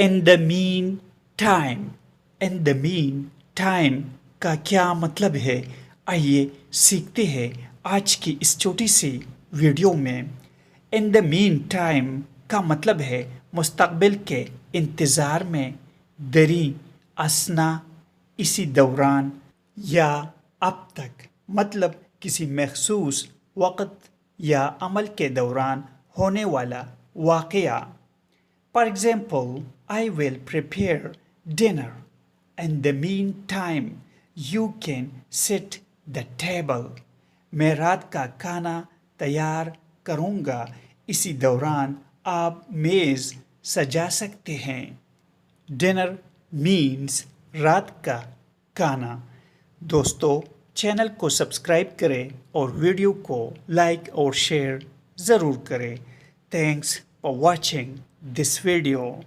in the meantime. in the meantime کا کیا مطلب ہے؟ آئیے سیکھتے ہیں آج کی اس چھوٹی سی ویڈیو میں۔ in the meantime کا مطلب ہے مستقبل کے انتظار میں، دری اثنا، اسی دوران، یا اب تک، مطلب کسی مخصوص وقت یا عمل کے دوران ہونے والا واقعہ۔ For example, I will prepare dinner. In the meantime, you can set the table. میں رات کا کھانا تیار کروں گا، اسی دوران آپ میز سجا سکتے ہیں۔ Dinner means رات کا کھانا۔ دوستو، چینل کو سبسکرائب کریں اور ویڈیو کو لائک اور شیئر ضرور کریں۔ Thanks for watching this video.